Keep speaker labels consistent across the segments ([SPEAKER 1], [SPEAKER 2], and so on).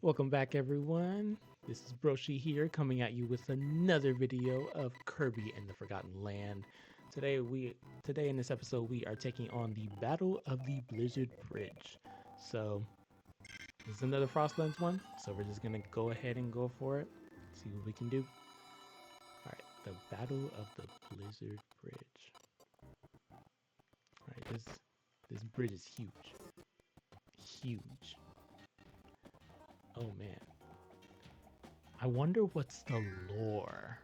[SPEAKER 1] Welcome back, everyone. This is Broshi here, coming at you with another video of Kirby and the Forgotten Land. Today in this episode we are taking on the Battle of the Blizzard Bridge. So this is another Frostlands one, so we're just gonna go ahead and go for it. See what we can do. Alright, the Battle of the Blizzard Bridge. Alright, this bridge is huge. Huge. Oh man. I wonder what's the lore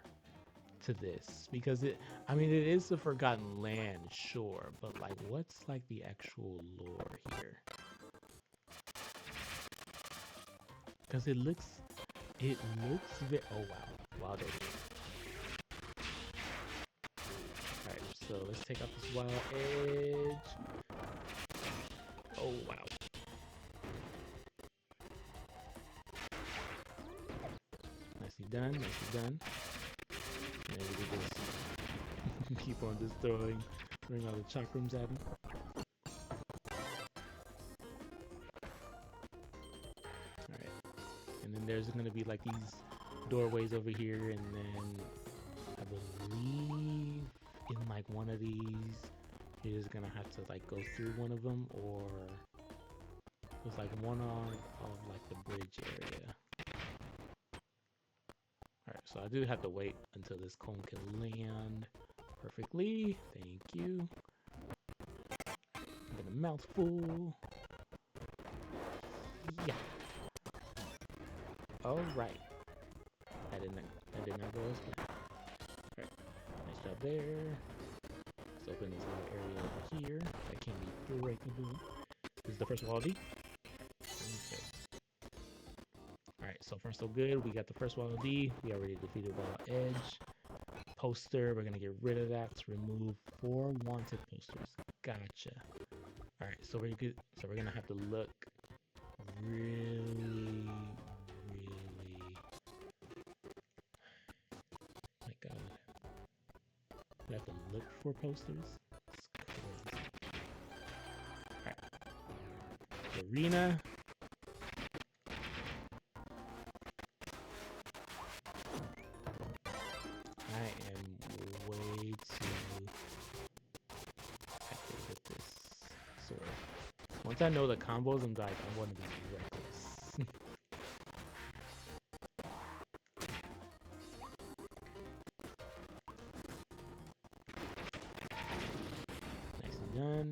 [SPEAKER 1] to this, because it is the Forgotten Land, sure, but like what's like the actual lore here? Because it looks oh wow, there it is. Alright, so let's take out this wild edge. Oh wow. Nicely done. And we just keep on just throwing all the chakrams at him. Alright. And then there's gonna be like these doorways over here, and then I believe in like one of these you're just gonna have to like go through one of them, or there's like one on like the bridge area. Alright, so I do have to wait until this cone can land perfectly. Thank you. Get a mouthful. Yeah. Alright. That did not go as planned. Alright. Nice job there. Let's open this little area over here that can be breakable. This is the first wall D. Okay. Alright, so far so good. We got the first wall D. We already defeated Wild Edge. Poster, we're gonna get rid of that to remove 4 wanted posters. Gotcha. Alright, so we're good. So we're gonna have to look really my god. We have to look for posters. It's crazy. Alright. Arena. I am way too active with this sword. Once I know the combos, I'm like, I want to be reckless. Nicely done.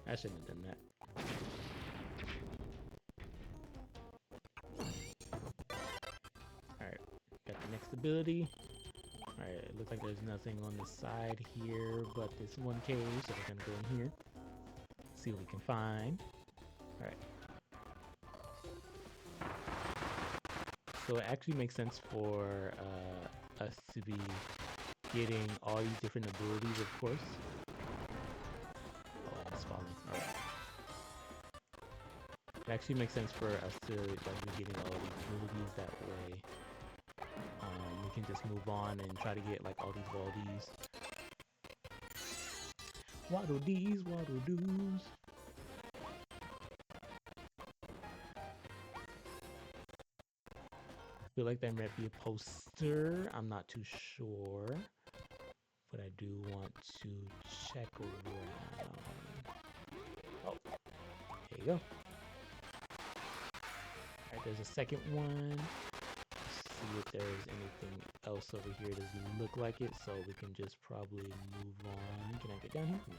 [SPEAKER 1] I shouldn't have done that. Alright, got the next ability. Alright, it looks like there's nothing on the side here but this one cave, so we're gonna go in here. See what we can find. Alright. So it actually makes sense for us to be getting all these different abilities, of course. Oh, it's falling. Alright. It actually makes sense for us to like be getting all these abilities that way. We can just move on and try to get like all these Waldies. Waddle dees, waddle doos. I feel like there might be a poster. I'm not too sure, but I do want to check around. Oh, there you go. Alright, there's a second one. Let's see if there's anything else over here. It doesn't look like it, so we can just probably move on. Can I get down here? No.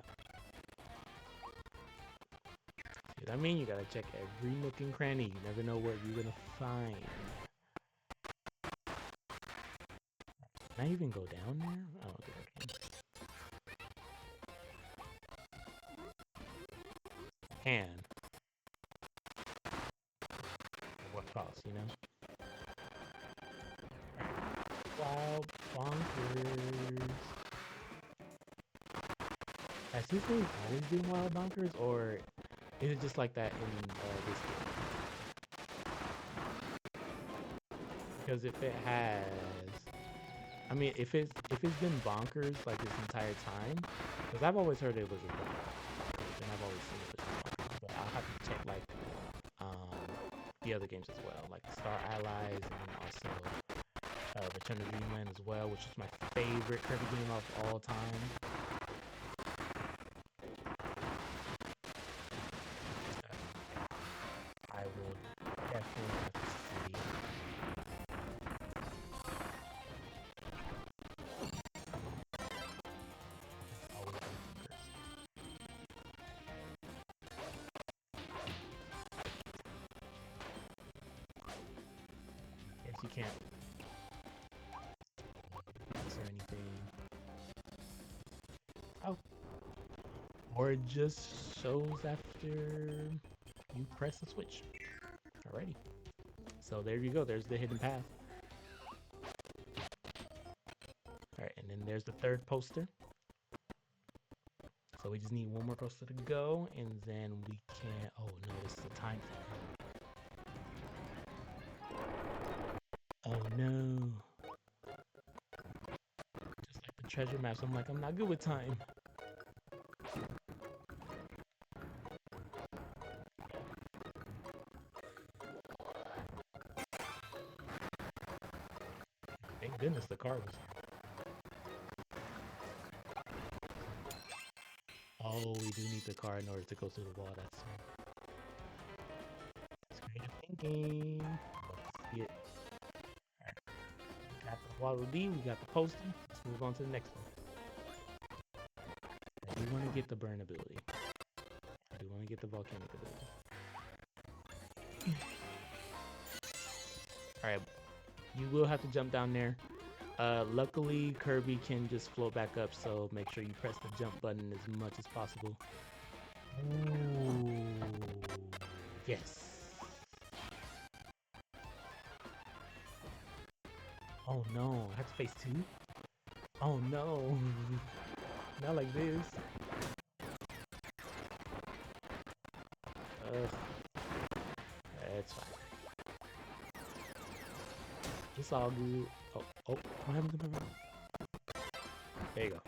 [SPEAKER 1] See what I mean? You gotta check every nook and cranny. You never know what you're gonna find. Can I even go down there? I don't think I can. I can. At what cost, you know? Wow, bonkers. Has this game always been wild bonkers, or is it just like that in this game? Because if it has, I mean, if it's been bonkers like this entire time, because I've always heard it was a bonkers, and I've always seen it was bonkers, but I'll have to check like the other games as well, like Star Allies and also Return to Dreamland as well, which is my favorite Kirby game of all time. I will definitely have to see. Always bonkers. Yes, you can't answer anything. Oh, or it just shows after you press the switch. Alrighty. So there you go. There's the hidden path. Alright, and then there's the third poster. So we just need one more poster to go, and then we can... Oh no, this is a time thing. Oh no. Just like the treasure maps, I'm like, I'm not good with time. Thank goodness the car was here. Oh, we do need the car in order to go through the wall. That's creative thinking. Let's see it. Alright. We got the Waddle Dee, we got the poster. Let's move on to the next one. I do want to get the burn ability. I do want to get the volcanic ability. Alright, you will have to jump down there. Luckily, Kirby can just float back up, so make sure you press the jump button as much as possible. Ooh, yes. Oh no, I have to face two? Oh no, not like this. It's fine. It's all good. Oh, what happened to my round? There you go.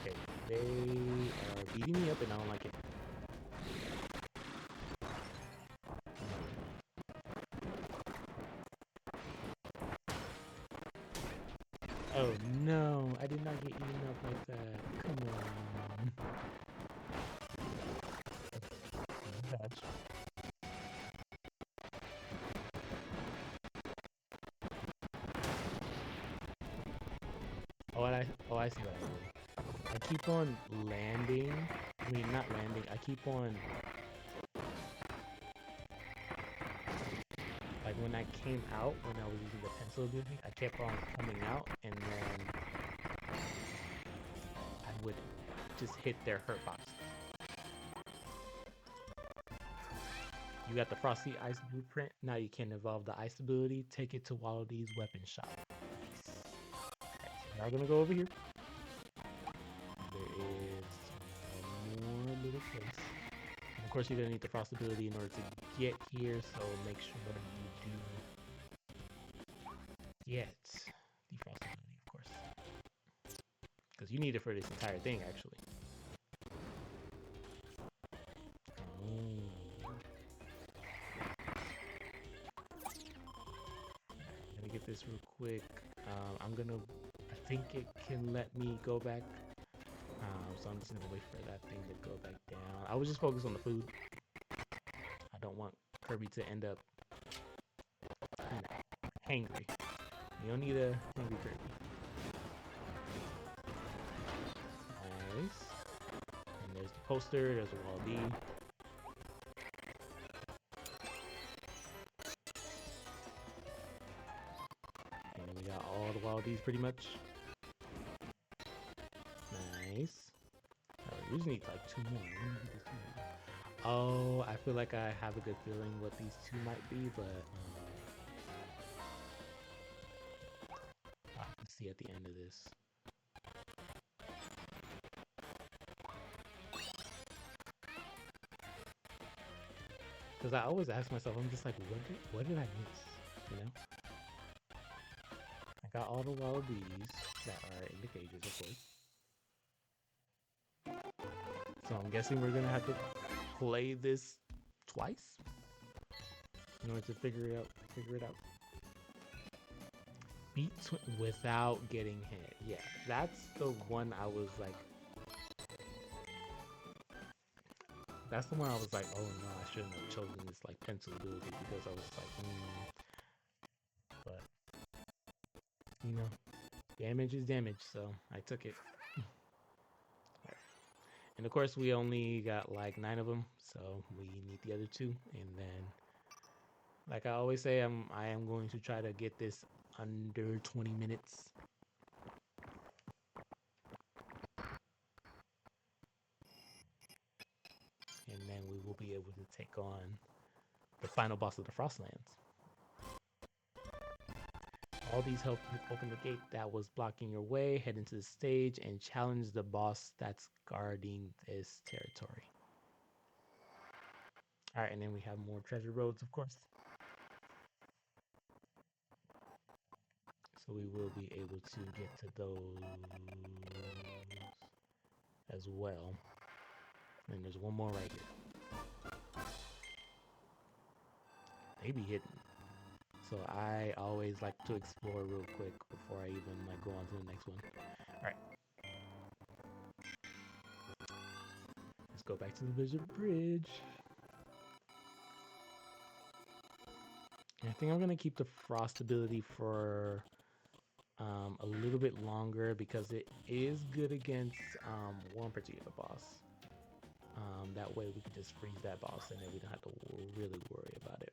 [SPEAKER 1] Okay, they are beating me up and I don't like it. Oh no, I did not get eaten up like that. Come on. Gosh. I see what I did. I keep on landing. I mean, not landing. I keep on... Like, when I came out, when I was using the pencil ability, I kept on coming out, and then I would just hit their hurt boxes. You got the Frosty Ice Blueprint. Now you can evolve the Ice ability. Take it to Waddle Dee's weapon shop. Okay, so now we're gonna go over here. There is one more little place. And of course, you're gonna need the Frost ability in order to get here. So make sure you do get the Frost ability, of course, because you need it for this entire thing, actually. Let me get this real quick. I think it can let me go back. So I'm just gonna wait for that thing to go back down. I was just focused on the food. I don't want Kirby to end up, hangry. You don't need a hangry Kirby. Nice. And there's the poster. There's a Waddle Dee. And we got all the Waddle Dees pretty much. Nice. We just need like two more. Oh, I feel like I have a good feeling what these two might be, but I'll have to see at the end of this. Because I always ask myself, I'm just like, what did I miss? You know? got all the wild bees that are in the cages, of course. So I'm guessing we're gonna have to play this twice in order to figure it out. Beat without getting hit. Yeah, that's the one I was like. That's the one I was like, oh no, I shouldn't have chosen this like pencil ability because I was like, but you know, damage is damage, so I took it. And of course, we only got like 9 of them, so we need the other 2. And then, like I always say, I am going to try to get this under 20 minutes. And then we will be able to take on the final boss of the Frostlands. All these help open the gate that was blocking your way, head into the stage, and challenge the boss that's guarding this territory. Alright, and then we have more treasure roads, of course. So we will be able to get to those as well. And there's one more right here. They be hidden. So I always like to explore real quick before I even like go on to the next one. Alright. Let's go back to the Blizzard Bridge. And I think I'm gonna keep the frost ability for a little bit longer because it is good against one particular boss. That way we can just freeze that boss and then we don't have to really worry about it.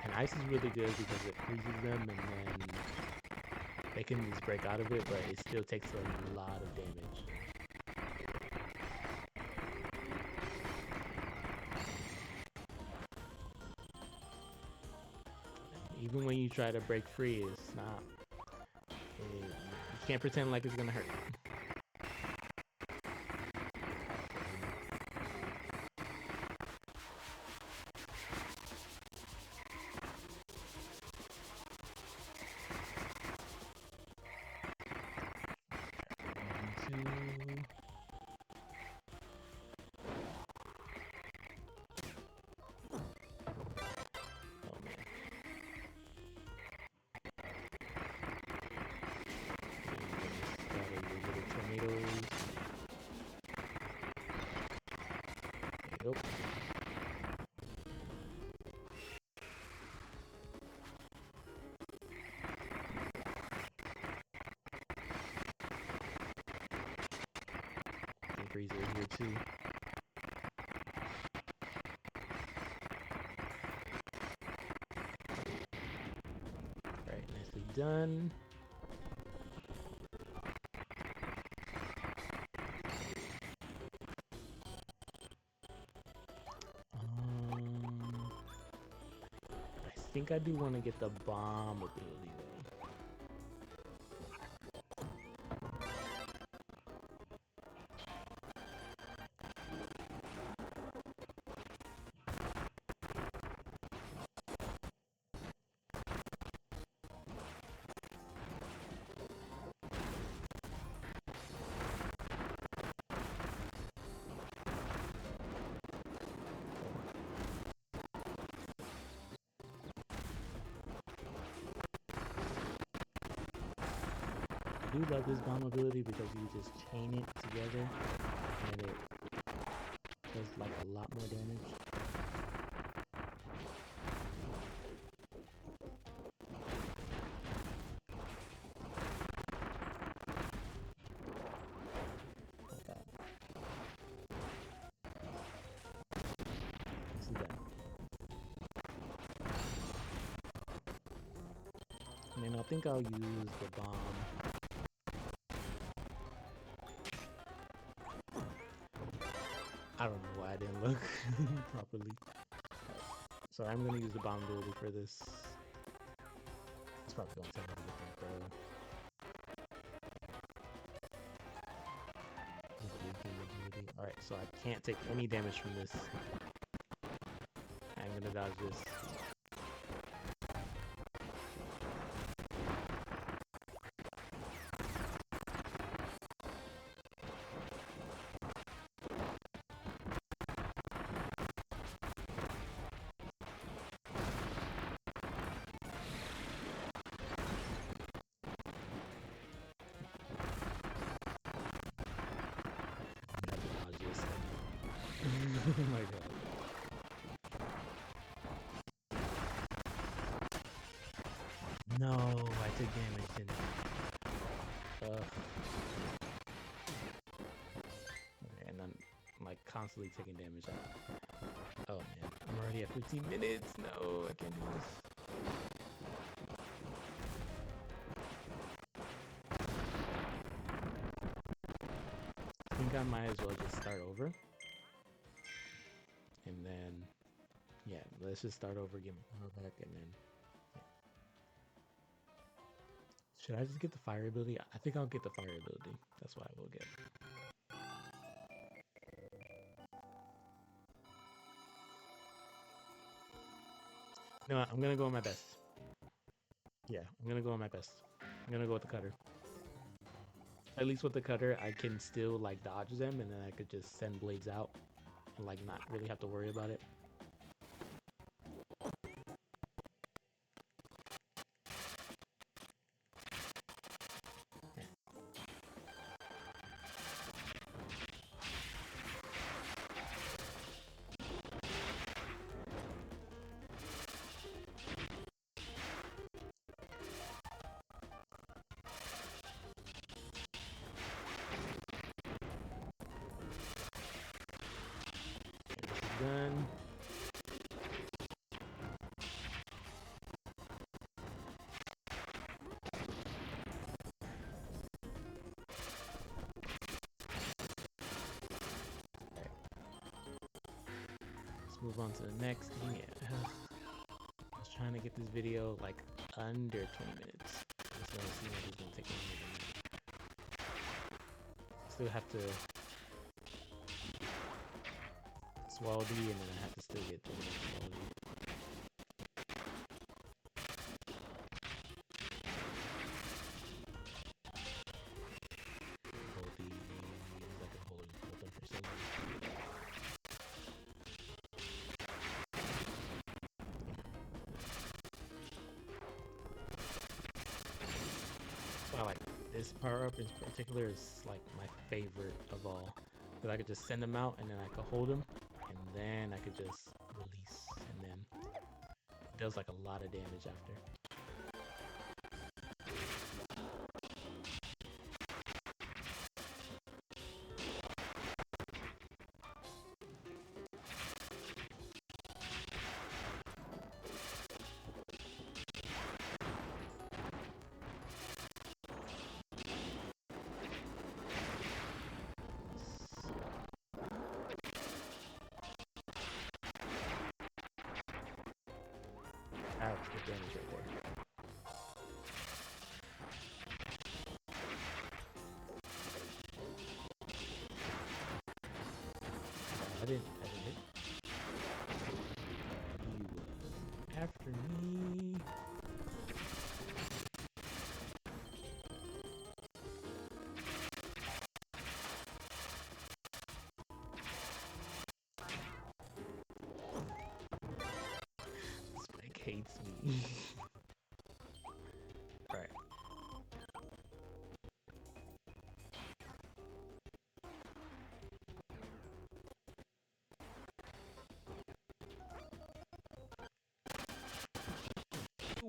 [SPEAKER 1] And ice is really good because it freezes them and then they can just break out of it, but it still takes a lot of damage. Even when you try to break free, it's not. You can't pretend like it's gonna hurt. Nope. Freezer here too. Alright, nicely done. I think I do want to get the bomb ability though. I do love this bomb ability because you just chain it together and it does like a lot more damage. This is that. And then I think I'll use the bomb. I don't know why I didn't look properly. So I'm gonna use the bomb ability for this. It's probably gonna take a little bit, bro. Alright, so I can't take any damage from this. I'm gonna dodge this. Oh my god. No, I took damage, didn't I? Okay, and I'm like constantly taking damage out. Oh man, I'm already at 15 minutes. No, I can't do this. I think I might as well just start over. And then, yeah, let's just start over, get my power back, and then, yeah. Should I just get the fire ability? I think I'll get the fire ability. That's what I will get. You know what? I'm gonna go with my best. Yeah, I'm gonna go with my best. I'm gonna go with the cutter. At least with the cutter, I can still like dodge them, and then I could just send blades out and like not really have to worry about it. Done. Let's move on to the next thing. Yeah. I was trying to get this video like under 20 minutes. So let's see what it's gonna take longer than that. Still have to swallow D, and then I have to still get 20 minutes swallow D. Hold D, I can hold it open for some reason. So I like this power up in particular is like my favorite of all. Because I could just send them out, and then I could hold them, and then I could just release, and then it does like a lot of damage after. Ouch, good damage right there. I didn't hit. You after me. Spike hates me. Right.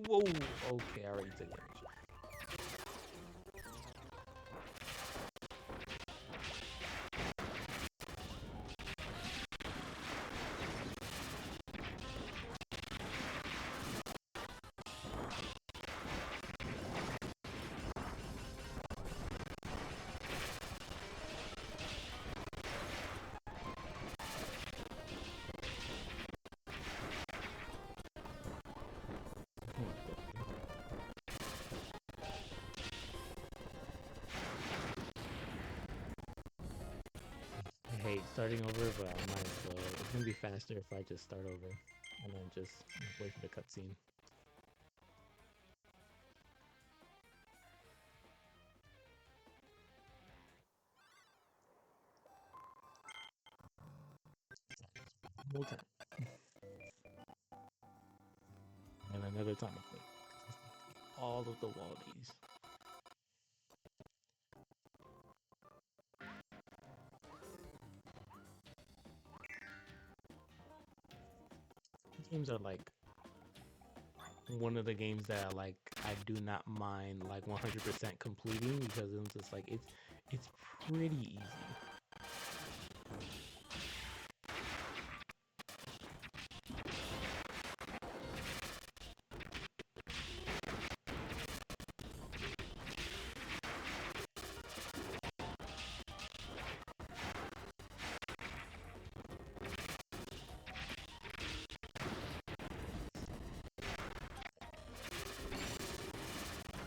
[SPEAKER 1] Whoa! Okay, I already took damage. hate starting over, but I might as well. It's gonna be faster if I just start over and then just wait for the cutscene. One more time. And another time I play. All of the Waldies. These games are like one of the games that I do not mind like 100% completing because it's just like it's pretty easy.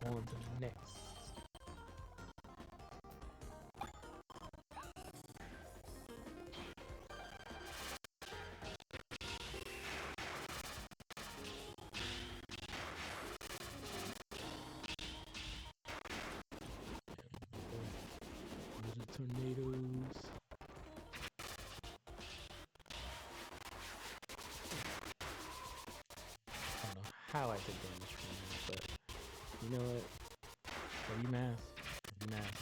[SPEAKER 1] On to the next. There's the tornadoes. I don't know how I take damage from that, but you know what? Heavy mass. Heavy mass.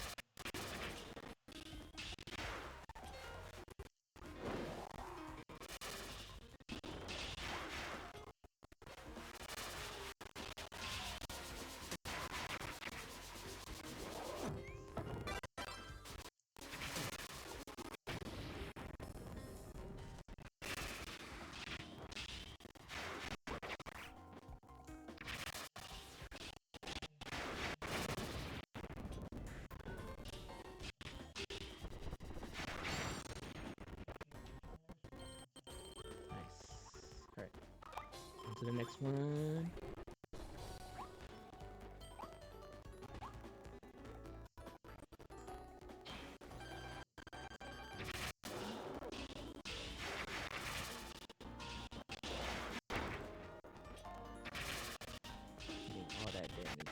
[SPEAKER 1] Alright. On to the next one. Getting all that damage.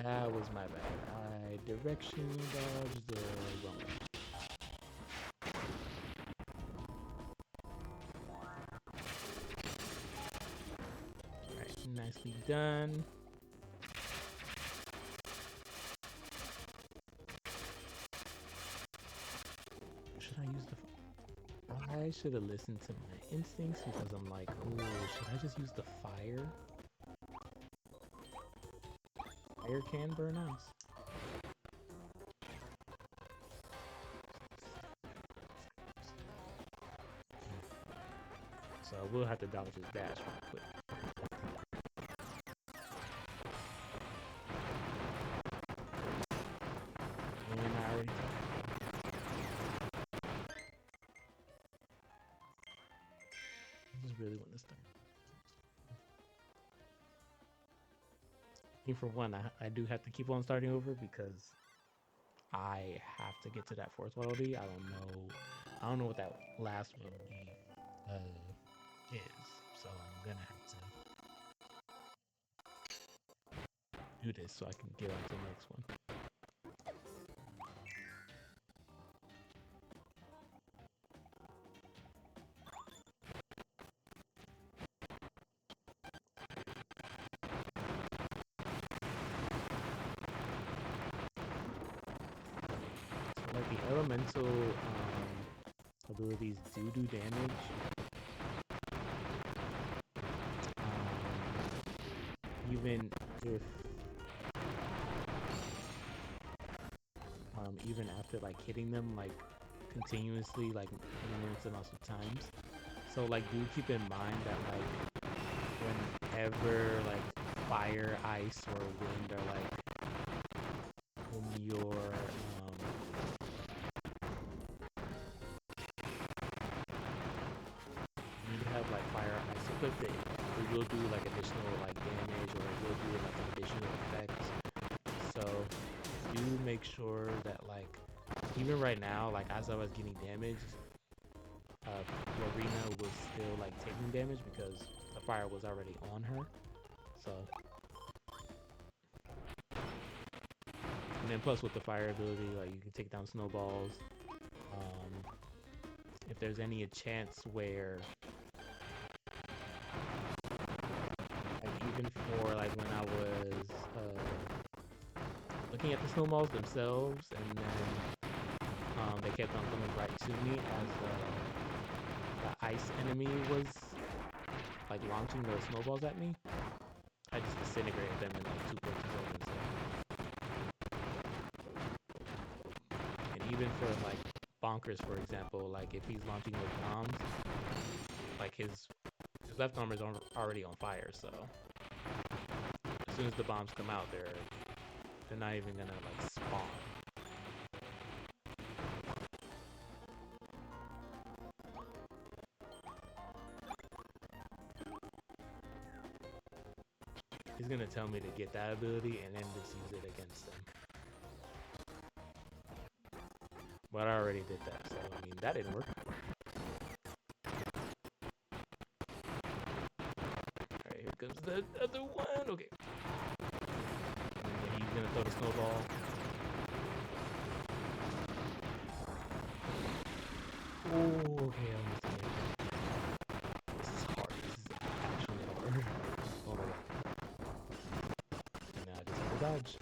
[SPEAKER 1] That was my bad. I direction dodged the wrong way. Alright, nicely done. Should I use the... I should have listened to my instincts because I'm like, oh, should I just use the fire? Fire can burn us. So I will have to dodge his dash real quick. And I already... I just really want to start. For one, I do have to keep on starting over because I have to get to that fourth Waldy. I don't know what that last Waldy is, so I'm gonna have to do this so I can get on to the next one. Like the elemental abilities do damage. Even after like hitting them like continuously like minutes and lots of times. So like do keep in mind that like whenever like fire, ice, or wind are like in your equip it, it will do like additional like damage, or it will do like additional effects. So do make sure that like even right now, like as I was getting damaged, Lorena was still like taking damage because the fire was already on her. So, and then plus with the fire ability, like you can take down snowballs. If there's any chance where, like even for like when I was looking at the snowballs themselves, and then they kept on coming right to me as the ice enemy was like launching those snowballs at me. I just disintegrated them in like 2.2 seconds. And even for like Bonkers, for example, like if he's launching those bombs, like his left arm is already on fire, so as soon as the bombs come out, they're not even gonna like spawn. He's gonna tell me to get that ability and then just use it against them. But I already did that, so I mean that didn't work. Alright, here comes the other one. Okay. And he's gonna throw the snowball. Oh, okay, I almost did it. This is hard. This is actually hard. Oh my god. And now I just have to dodge.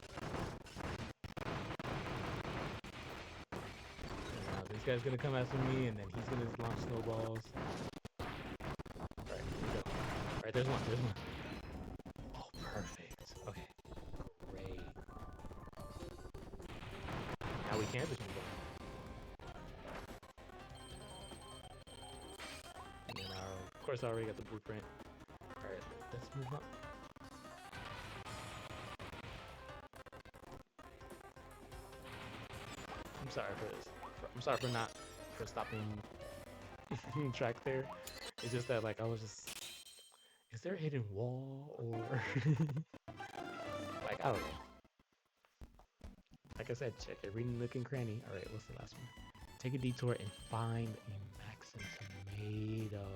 [SPEAKER 1] This guy's gonna come after me, and then he's gonna launch snowballs. Alright, here we go. Alright, there's one, there's one. Oh, perfect. Okay. Great. Now we can just move on. And then of course I already got the blueprint. Alright, let's move on. I'm sorry for this. I'm sorry for stopping track there. It's just that like I was just, is there a hidden wall or like I don't know. Like I said, check every nook and cranny. All right, what's the last one? Take a detour and find a Maxim tomato.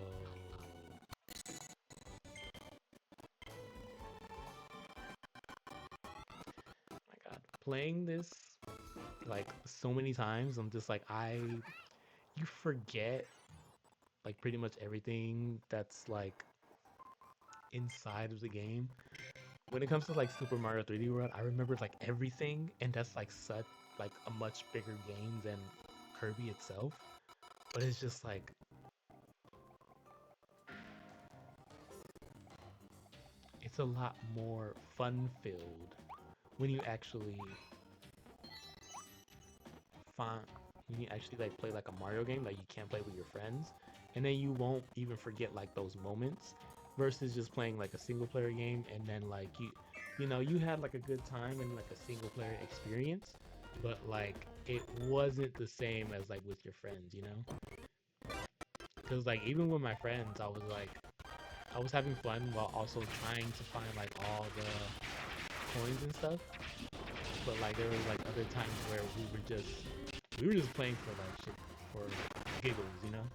[SPEAKER 1] Oh my god, playing this like so many times, I'm just like you forget like pretty much everything that's like inside of the game. When it comes to like Super Mario 3D World, I remember like everything, and that's like such like a much bigger game than Kirby itself. But it's just like it's a lot more fun filled when you actually find when you actually like play like a Mario game that you can't play with your friends, and then you won't even forget like those moments versus just playing like a single player game, and then like you know you had like a good time and like a single player experience, but like it wasn't the same as like with your friends, you know? Because like even with my friends, I was having fun while also trying to find like all the coins and stuff. But like there was like other times where we were just playing for like shit, for giggles, you know?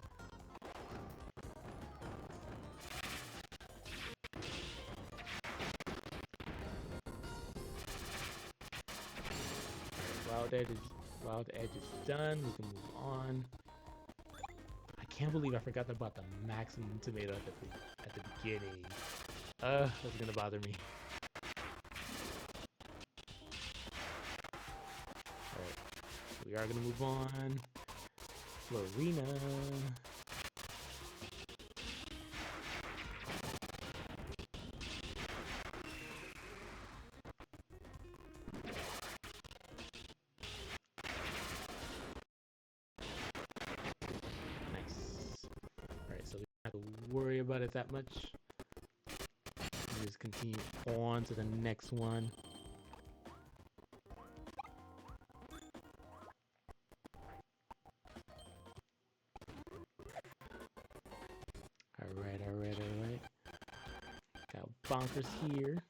[SPEAKER 1] Wild Edge is done. We can move on. I can't believe I forgot about the maximum tomato at the beginning. That's gonna bother me. Alright, we are gonna move on. Florina. So we don't have to worry about it that much. We just continue on to the next one. Alright. bonkers here.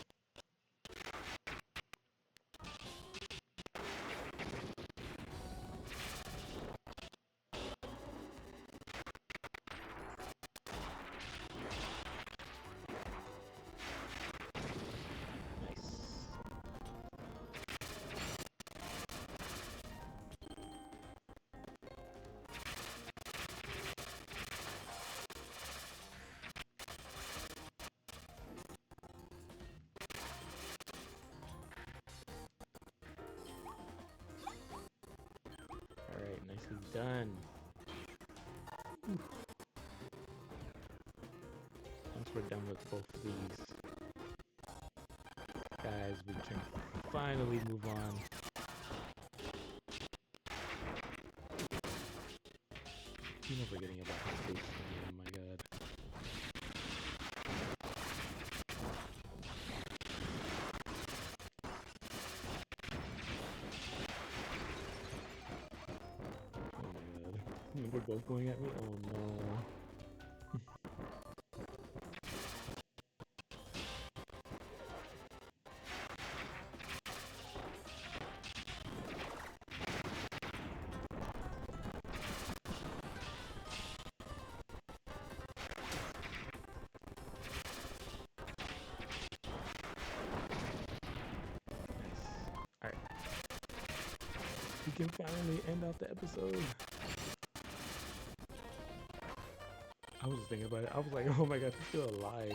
[SPEAKER 1] Alright, nicely done. Whew. Once we're done with both of these guys, we can finally move on. I keep forgetting about his face. Oh my god. Oh my god. They're both going at me? Oh no. Alright. We can finally end off the episode. I was just thinking about it. I was like, oh my god, he's still alive.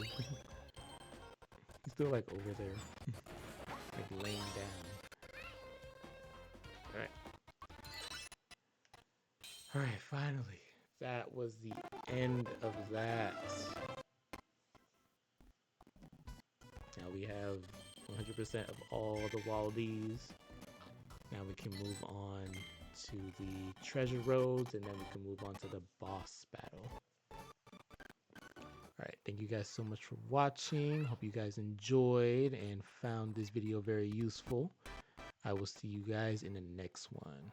[SPEAKER 1] He's still like over there. Like laying down. Alright. Alright, finally. That was the end of that. Now we have 100% of all the Waldies. Now we can move on to the treasure roads, and then we can move on to the boss battle. Alright, thank you guys so much for watching. Hope you guys enjoyed and found this video very useful. I will see you guys in the next one.